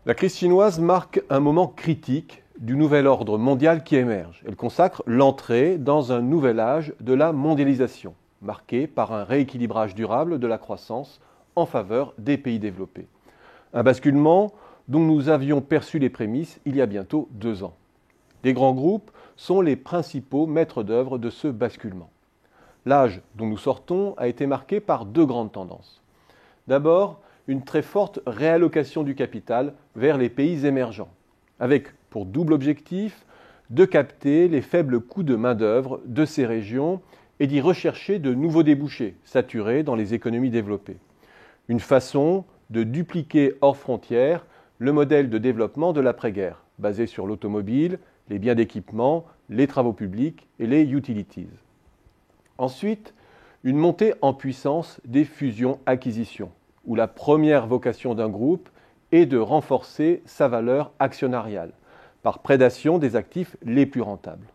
La crise chinoise marque un moment critique du nouvel ordre mondial qui émerge. Elle consacre l'entrée dans un nouvel âge de la mondialisation, marqué par un rééquilibrage durable de la croissance en faveur des pays développés. Un basculement dont nous avions perçu les prémices il y a bientôt 2 ans. Les grands groupes sont les principaux maîtres d'œuvre de ce basculement. L'âge dont nous sortons a été marqué par 2 grandes tendances. D'abord, une très forte réallocation du capital vers les pays émergents, avec pour double objectif de capter les faibles coûts de main-d'œuvre de ces régions et d'y rechercher de nouveaux débouchés saturés dans les économies développées. Une façon de dupliquer hors frontières le modèle de développement de l'après-guerre, basé sur l'automobile, les biens d'équipement, les travaux publics et les utilities. Ensuite, une montée en puissance des fusions-acquisitions, où la première vocation d'un groupe est de renforcer sa valeur actionnariale, par prédation des actifs les plus rentables.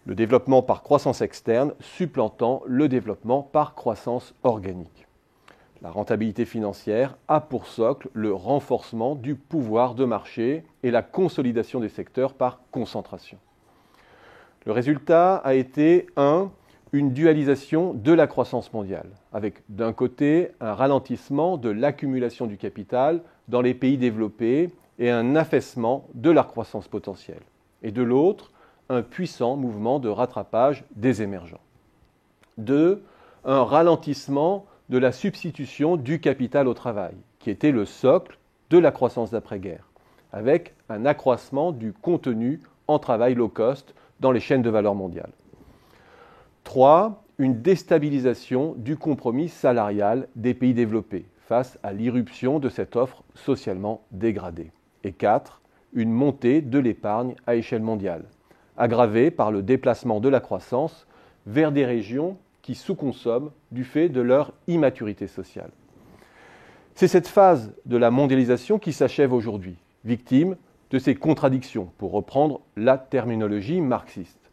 Le développement par croissance externe supplantant le développement par croissance organique. La rentabilité financière a pour socle le renforcement du pouvoir de marché et la consolidation des secteurs par concentration. Le résultat a été une dualisation de la croissance mondiale, avec d'un côté un ralentissement de l'accumulation du capital dans les pays développés et un affaissement de leur croissance potentielle, et de l'autre, un puissant mouvement de rattrapage des émergents. 2. Un ralentissement de la substitution du capital au travail, qui était le socle de la croissance d'après-guerre, avec un accroissement du contenu en travail low cost dans les chaînes de valeur mondiales. 3. Une déstabilisation du compromis salarial des pays développés face à l'irruption de cette offre socialement dégradée. Et 4. Une montée de l'épargne à échelle mondiale, aggravée par le déplacement de la croissance vers des régions qui sous-consomment du fait de leur immaturité sociale. C'est cette phase de la mondialisation qui s'achève aujourd'hui, victime de ces contradictions, pour reprendre la terminologie marxiste.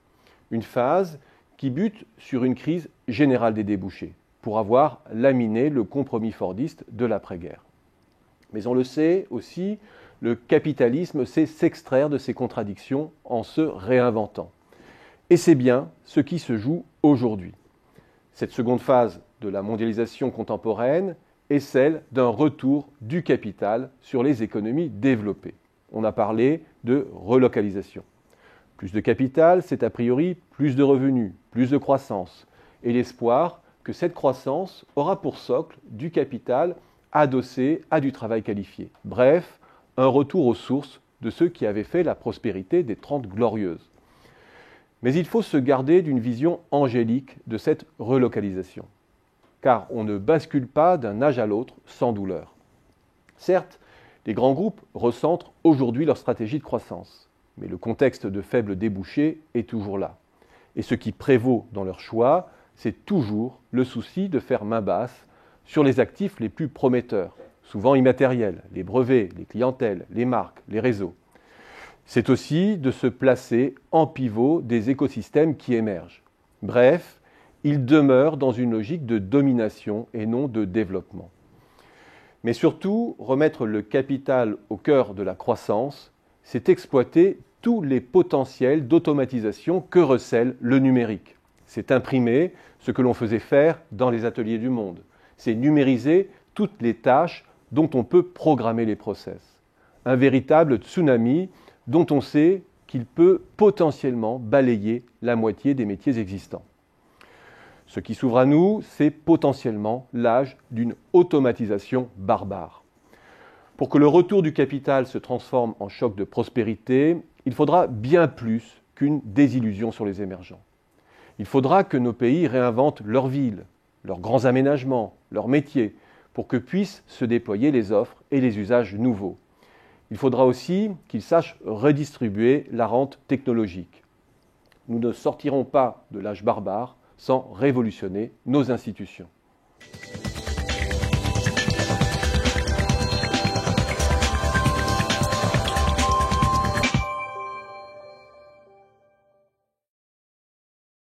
Une phase qui bute sur une crise générale des débouchés, pour avoir laminé le compromis fordiste de l'après-guerre. Mais on le sait aussi, le capitalisme sait s'extraire de ces contradictions en se réinventant. Et c'est bien ce qui se joue aujourd'hui. Cette seconde phase de la mondialisation contemporaine est celle d'un retour du capital sur les économies développées. On a parlé de relocalisation. Plus de capital, c'est a priori plus de revenus, plus de croissance, et l'espoir que cette croissance aura pour socle du capital adossé à du travail qualifié. Bref, un retour aux sources de ceux qui avaient fait la prospérité des 30 glorieuses. Mais il faut se garder d'une vision angélique de cette relocalisation, car on ne bascule pas d'un âge à l'autre sans douleur. Certes, les grands groupes recentrent aujourd'hui leur stratégie de croissance, mais le contexte de faibles débouchés est toujours là. Et ce qui prévaut dans leur choix, c'est toujours le souci de faire main basse sur les actifs les plus prometteurs, souvent immatériels, les brevets, les clientèles, les marques, les réseaux. C'est aussi de se placer en pivot des écosystèmes qui émergent. Bref, ils demeurent dans une logique de domination et non de développement. Mais surtout, remettre le capital au cœur de la croissance, c'est exploiter tous les potentiels d'automatisation que recèle le numérique. C'est imprimer ce que l'on faisait faire dans les ateliers du monde. C'est numériser toutes les tâches dont on peut programmer les process. Un véritable tsunami dont on sait qu'il peut potentiellement balayer la moitié des métiers existants. Ce qui s'ouvre à nous, c'est potentiellement l'âge d'une automatisation barbare. Pour que le retour du capital se transforme en choc de prospérité, il faudra bien plus qu'une désillusion sur les émergents. Il faudra que nos pays réinventent leurs villes, leurs grands aménagements, leurs métiers, pour que puissent se déployer les offres et les usages nouveaux. Il faudra aussi qu'ils sachent redistribuer la rente technologique. Nous ne sortirons pas de l'âge barbare sans révolutionner nos institutions.